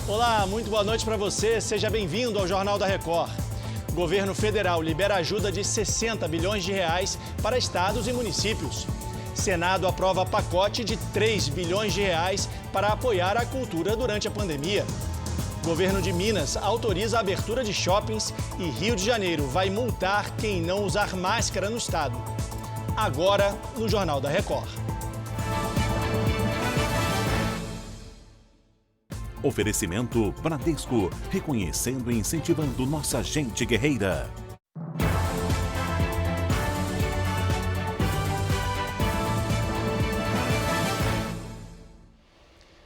Olá, muito boa noite para você. Seja bem-vindo ao Jornal da Record. O governo federal libera ajuda de 60 bilhões de reais para estados e municípios. Senado aprova pacote de 3 bilhões de reais para apoiar a cultura durante a pandemia. Governo de Minas autoriza a abertura de shoppings e Rio de Janeiro vai multar quem não usar máscara no estado. Agora, no Jornal da Record. Oferecimento Bradesco, reconhecendo e incentivando nossa gente guerreira.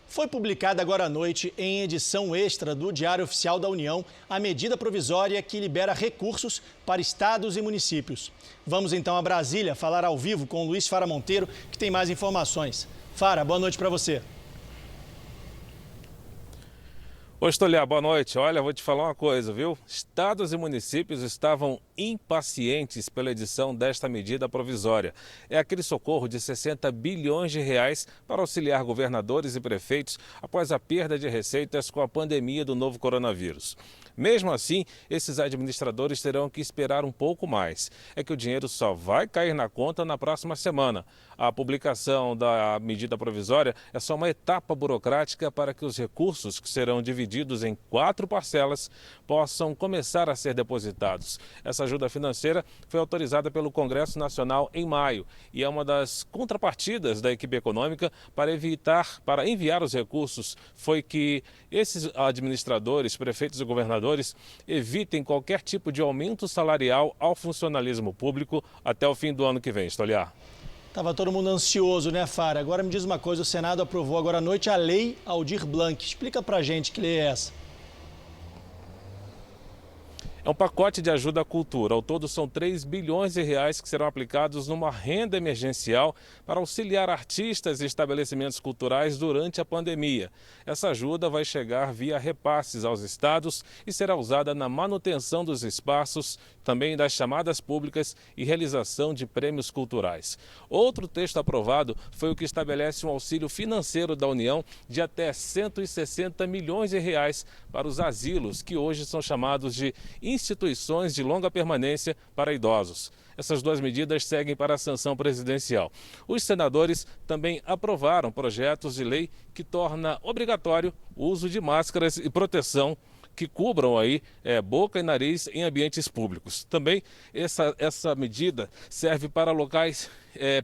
Foi publicada agora à noite, em edição extra do Diário Oficial da União, a medida provisória que libera recursos para estados e municípios. Vamos então a Brasília falar ao vivo com Luiz Fara Monteiro, que tem mais informações. Fara, boa noite para você. Oi, Stoliar, boa noite. Olha, vou te falar uma coisa, viu? Estados e municípios estavam impacientes pela edição desta medida provisória. É aquele socorro de 60 bilhões de reais para auxiliar governadores e prefeitos após a perda de receitas com a pandemia do novo coronavírus. Mesmo assim, esses administradores terão que esperar um pouco mais. É que o dinheiro só vai cair na conta na próxima semana. A publicação da medida provisória é só uma etapa burocrática para que os recursos, que serão divididos em 4 parcelas, possam começar a ser depositados. Essa ajuda financeira foi autorizada pelo Congresso Nacional em maio e é uma das contrapartidas da equipe econômica para enviar os recursos. Foi que esses administradores, prefeitos e governadores evitem qualquer tipo de aumento salarial ao funcionalismo público até o fim do ano que vem. Stoliar. Estava todo mundo ansioso, né, Fara? Agora me diz uma coisa, o Senado aprovou agora à noite a Lei Aldir Blanc. Explica pra gente que lei é essa. É um pacote de ajuda à cultura. Ao todo, são 3 bilhões de reais que serão aplicados numa renda emergencial para auxiliar artistas e estabelecimentos culturais durante a pandemia. Essa ajuda vai chegar via repasses aos estados e será usada na manutenção dos espaços, também das chamadas públicas e realização de prêmios culturais. Outro texto aprovado foi o que estabelece um auxílio financeiro da União de até 160 milhões de reais para os asilos, que hoje são chamados de instituições de longa permanência para idosos. Essas duas medidas seguem para a sanção presidencial. Os senadores também aprovaram projetos de lei que torna obrigatório o uso de máscaras e proteção que cubram aí boca e nariz em ambientes públicos. Também essa medida serve para locais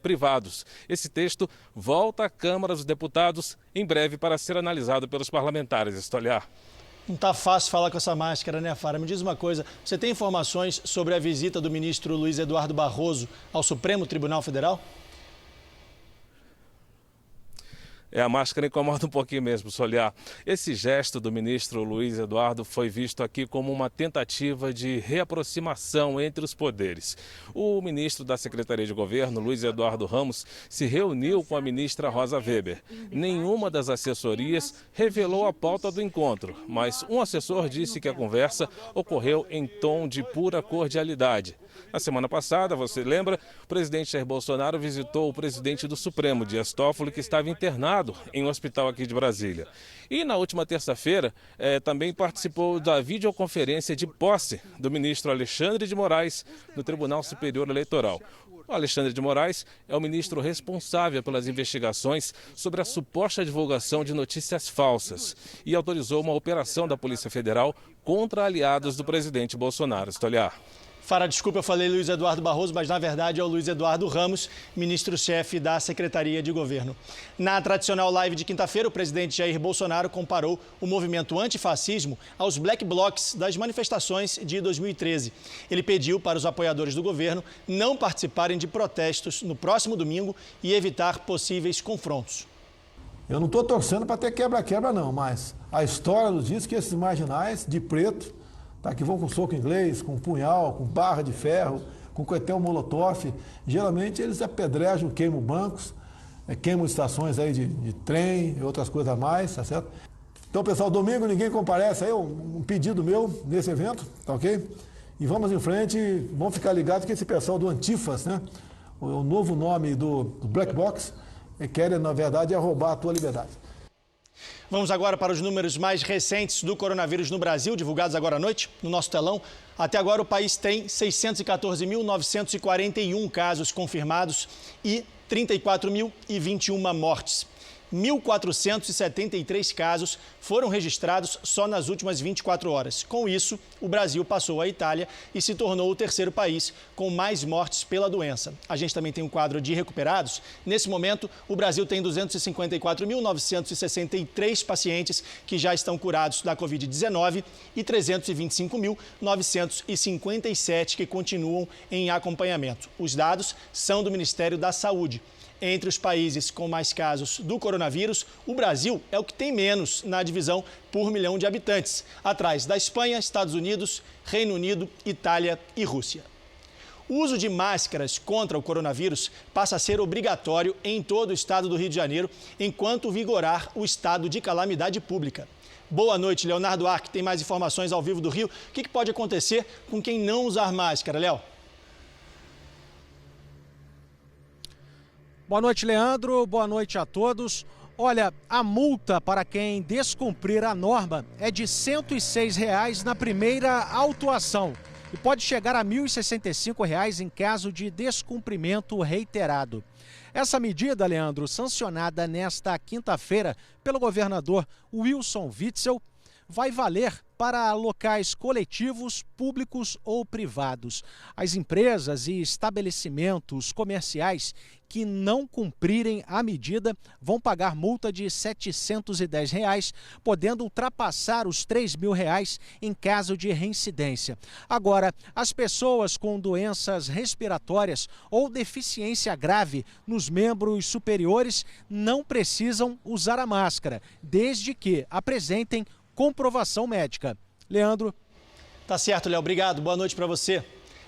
privados. Esse texto volta à Câmara dos Deputados em breve para ser analisado pelos parlamentares. Stoliar. Não está fácil falar com essa máscara, né, Fara? Me diz uma coisa, você tem informações sobre a visita do ministro Luiz Eduardo Barroso ao Supremo Tribunal Federal? A máscara incomoda um pouquinho mesmo, Stoliar. Esse gesto do ministro Luiz Eduardo foi visto aqui como uma tentativa de reaproximação entre os poderes. O ministro da Secretaria de Governo, Luiz Eduardo Ramos, se reuniu com a ministra Rosa Weber. Nenhuma das assessorias revelou a pauta do encontro, mas um assessor disse que a conversa ocorreu em tom de pura cordialidade. Na semana passada, você lembra, o presidente Jair Bolsonaro visitou o presidente do Supremo, Dias Toffoli, que estava internado em um hospital aqui de Brasília. E na última terça-feira, também participou da videoconferência de posse do ministro Alexandre de Moraes no Tribunal Superior Eleitoral. O Alexandre de Moraes é o ministro responsável pelas investigações sobre a suposta divulgação de notícias falsas e autorizou uma operação da Polícia Federal contra aliados do presidente Bolsonaro. Stoliar. Fara, desculpa, eu falei Luiz Eduardo Barroso, mas na verdade é o Luiz Eduardo Ramos, ministro-chefe da Secretaria de Governo. Na tradicional live de quinta-feira, o presidente Jair Bolsonaro comparou o movimento antifascismo aos black blocs das manifestações de 2013. Ele pediu para os apoiadores do governo não participarem de protestos no próximo domingo e evitar possíveis confrontos. Eu não estou torcendo para ter quebra-quebra não, mas a história nos diz que esses marginais de preto, que vão com soco inglês, com punhal, com barra de ferro, com coquetel molotov, geralmente eles apedrejam, queimam bancos, queimam estações aí de trem e outras coisas a mais, tá certo? Então, pessoal, domingo ninguém comparece, aí um pedido meu nesse evento, tá ok? E vamos em frente, vamos ficar ligados que esse pessoal do Antifas, né? O novo nome do Black Box, querem, na verdade, roubar a tua liberdade. Vamos agora para os números mais recentes do coronavírus no Brasil, divulgados agora à noite no nosso telão. Até agora o país tem 614.941 casos confirmados e 34.021 mortes. 1.473 casos foram registrados só nas últimas 24 horas. Com isso, o Brasil passou a Itália e se tornou o terceiro país com mais mortes pela doença. A gente também tem um quadro de recuperados. Nesse momento, o Brasil tem 254.963 pacientes que já estão curados da Covid-19 e 325.957 que continuam em acompanhamento. Os dados são do Ministério da Saúde. Entre os países com mais casos do coronavírus, o Brasil é o que tem menos na divisão por milhão de habitantes, atrás da Espanha, Estados Unidos, Reino Unido, Itália e Rússia. O uso de máscaras contra o coronavírus passa a ser obrigatório em todo o estado do Rio de Janeiro, enquanto vigorar o estado de calamidade pública. Boa noite, Leonardo Arque. Tem mais informações ao vivo do Rio. O que pode acontecer com quem não usar máscara, Léo? Boa noite, Leandro. Boa noite a todos. Olha, a multa para quem descumprir a norma é de R$ 106 na primeira autuação e pode chegar a R$ 1.065 em caso de descumprimento reiterado. Essa medida, Leandro, sancionada nesta quinta-feira pelo governador Wilson Witzel, vai valer para locais coletivos, públicos ou privados. As empresas e estabelecimentos comerciais que não cumprirem a medida vão pagar multa de R$ 710, podendo ultrapassar os R$ 3.000 em caso de reincidência. Agora, as pessoas com doenças respiratórias ou deficiência grave nos membros superiores não precisam usar a máscara, desde que apresentem comprovação médica. Leandro. Tá certo, Léo. Obrigado. Boa noite para você.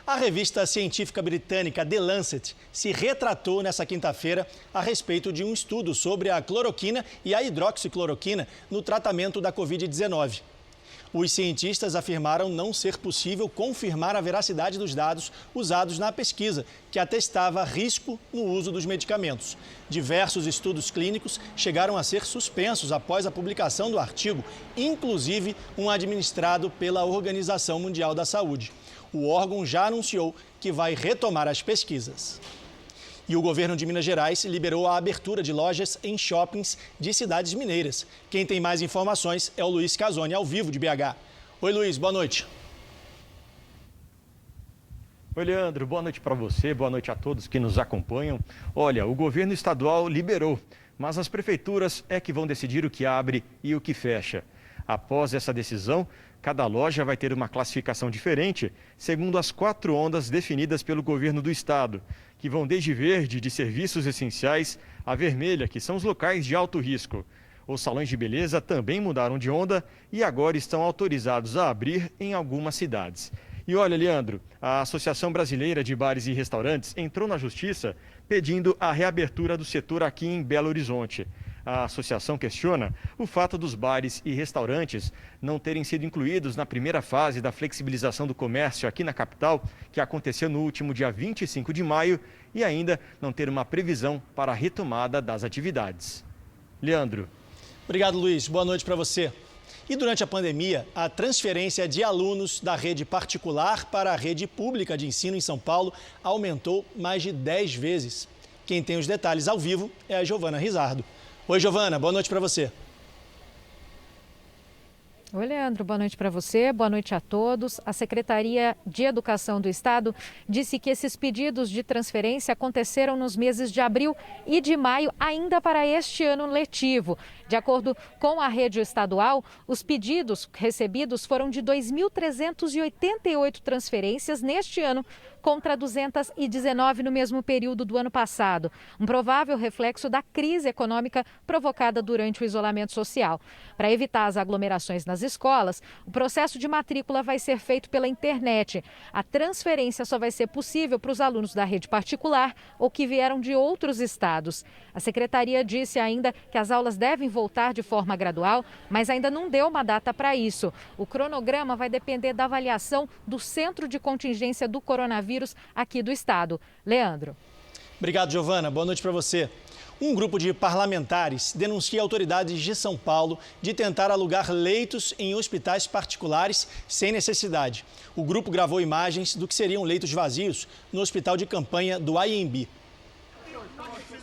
A revista científica britânica The Lancet se retratou nessa quinta-feira a respeito de um estudo sobre a cloroquina e a hidroxicloroquina no tratamento da Covid-19. Os cientistas afirmaram não ser possível confirmar a veracidade dos dados usados na pesquisa, que atestava risco no uso dos medicamentos. Diversos estudos clínicos chegaram a ser suspensos após a publicação do artigo, inclusive um administrado pela Organização Mundial da Saúde. O órgão já anunciou que vai retomar as pesquisas. E o governo de Minas Gerais liberou a abertura de lojas em shoppings de cidades mineiras. Quem tem mais informações é o Luiz Casoni, ao vivo de BH. Oi, Luiz, boa noite. Oi, Leandro, boa noite para você, boa noite a todos que nos acompanham. Olha, o governo estadual liberou, mas as prefeituras é que vão decidir o que abre e o que fecha. Após essa decisão, cada loja vai ter uma classificação diferente, segundo as 4 ondas definidas pelo governo do estado, que vão desde verde, de serviços essenciais, a vermelha, que são os locais de alto risco. Os salões de beleza também mudaram de onda e agora estão autorizados a abrir em algumas cidades. E olha, Leandro, a Associação Brasileira de Bares e Restaurantes entrou na justiça pedindo a reabertura do setor aqui em Belo Horizonte. A associação questiona o fato dos bares e restaurantes não terem sido incluídos na primeira fase da flexibilização do comércio aqui na capital, que aconteceu no último dia 25 de maio, e ainda não ter uma previsão para a retomada das atividades. Leandro. Obrigado, Luiz. Boa noite para você. E durante a pandemia, a transferência de alunos da rede particular para a rede pública de ensino em São Paulo aumentou mais de 10 vezes. Quem tem os detalhes ao vivo é a Giovana Rizardo. Oi, Giovana, boa noite para você. Oi, Leandro, boa noite para você, boa noite a todos. A Secretaria de Educação do Estado disse que esses pedidos de transferência aconteceram nos meses de abril e de maio, ainda para este ano letivo. De acordo com a rede estadual, os pedidos recebidos foram de 2.388 transferências neste ano, contra 219 no mesmo período do ano passado. Um provável reflexo da crise econômica provocada durante o isolamento social. Para evitar as aglomerações nas escolas, o processo de matrícula vai ser feito pela internet. A transferência só vai ser possível para os alunos da rede particular ou que vieram de outros estados. A secretaria disse ainda que as aulas devem voltar de forma gradual, mas ainda não deu uma data para isso. O cronograma vai depender da avaliação do Centro de Contingência do Coronavírus aqui do estado. Leandro. Obrigado, Giovana. Boa noite para você. Um grupo de parlamentares denuncia autoridades de São Paulo de tentar alugar leitos em hospitais particulares sem necessidade. O grupo gravou imagens do que seriam leitos vazios no hospital de campanha do AMB.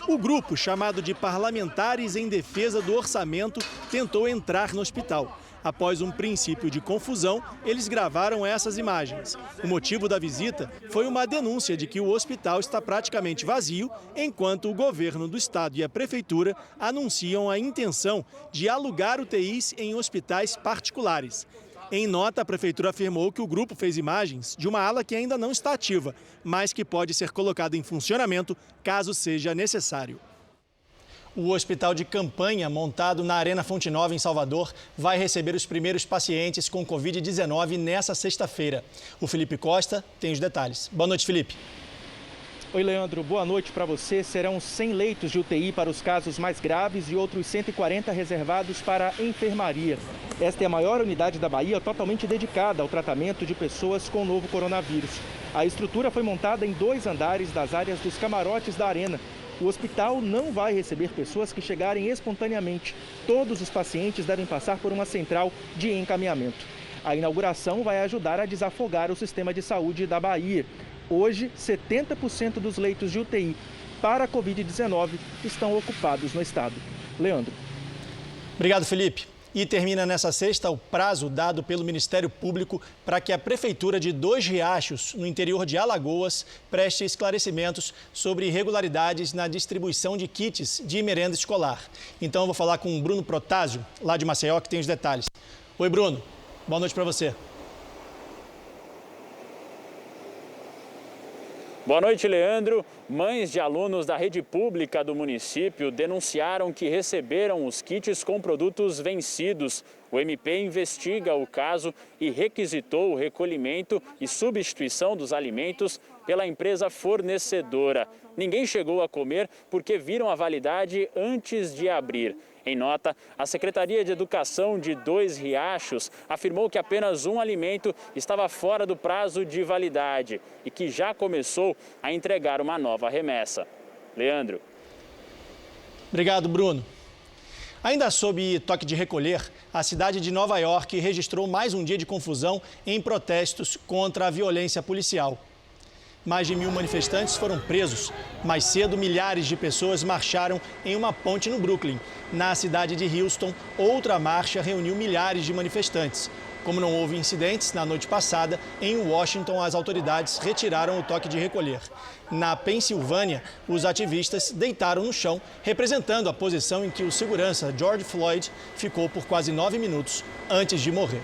O grupo, chamado de Parlamentares em Defesa do Orçamento, tentou entrar no hospital. Após um princípio de confusão, eles gravaram essas imagens. O motivo da visita foi uma denúncia de que o hospital está praticamente vazio, enquanto o governo do estado e a prefeitura anunciam a intenção de alugar UTIs em hospitais particulares. Em nota, a prefeitura afirmou que o grupo fez imagens de uma ala que ainda não está ativa, mas que pode ser colocada em funcionamento caso seja necessário. O hospital de campanha, montado na Arena Fonte Nova, em Salvador, vai receber os primeiros pacientes com Covid-19 nesta sexta-feira. O Felipe Costa tem os detalhes. Boa noite, Felipe. Oi, Leandro. Boa noite para você. Serão 100 leitos de UTI para os casos mais graves e outros 140 reservados para a enfermaria. Esta é a maior unidade da Bahia totalmente dedicada ao tratamento de pessoas com o novo coronavírus. A estrutura foi montada em 2 andares das áreas dos camarotes da Arena. O hospital não vai receber pessoas que chegarem espontaneamente. Todos os pacientes devem passar por uma central de encaminhamento. A inauguração vai ajudar a desafogar o sistema de saúde da Bahia. Hoje, 70% dos leitos de UTI para a Covid-19 estão ocupados no estado. Leandro. Obrigado, Felipe. E termina nessa sexta o prazo dado pelo Ministério Público para que a Prefeitura de 2 Riachos, no interior de Alagoas, preste esclarecimentos sobre irregularidades na distribuição de kits de merenda escolar. Então eu vou falar com o Bruno Protásio, lá de Maceió, que tem os detalhes. Oi, Bruno. Boa noite para você. Boa noite, Leandro. Mães de alunos da rede pública do município denunciaram que receberam os kits com produtos vencidos. O MP investiga o caso e requisitou o recolhimento e substituição dos alimentos pela empresa fornecedora. Ninguém chegou a comer porque viram a validade antes de abrir. Em nota, a Secretaria de Educação de 2 Riachos afirmou que apenas um alimento estava fora do prazo de validade e que já começou a entregar uma nova remessa. Leandro. Obrigado, Bruno. Ainda sob toque de recolher, a cidade de Nova York registrou mais um dia de confusão em protestos contra a violência policial. Mais de 1000 manifestantes foram presos. Mais cedo, milhares de pessoas marcharam em uma ponte no Brooklyn. Na cidade de Houston, outra marcha reuniu milhares de manifestantes. Como não houve incidentes na noite passada, em Washington as autoridades retiraram o toque de recolher. Na Pensilvânia, os ativistas deitaram no chão, representando a posição em que o segurança George Floyd ficou por quase 9 minutos antes de morrer.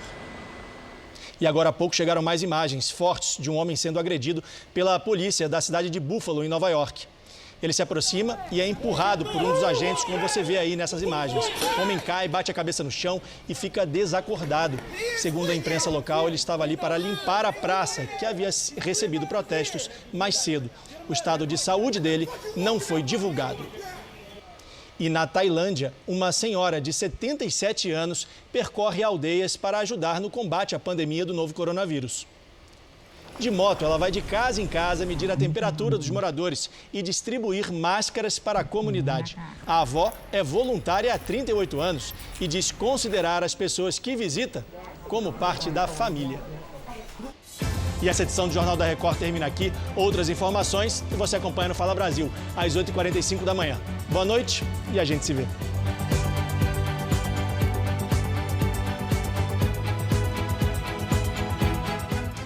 E agora há pouco chegaram mais imagens fortes de um homem sendo agredido pela polícia da cidade de Buffalo, em Nova York. Ele se aproxima e é empurrado por um dos agentes, como você vê aí nessas imagens. O homem cai, bate a cabeça no chão e fica desacordado. Segundo a imprensa local, ele estava ali para limpar a praça, que havia recebido protestos mais cedo. O estado de saúde dele não foi divulgado. E na Tailândia, uma senhora de 77 anos percorre aldeias para ajudar no combate à pandemia do novo coronavírus. De moto, ela vai de casa em casa medir a temperatura dos moradores e distribuir máscaras para a comunidade. A avó é voluntária há 38 anos e diz considerar as pessoas que visita como parte da família. E essa edição do Jornal da Record termina aqui. Outras informações você acompanha no Fala Brasil, às 8h45 da manhã. Boa noite e a gente se vê.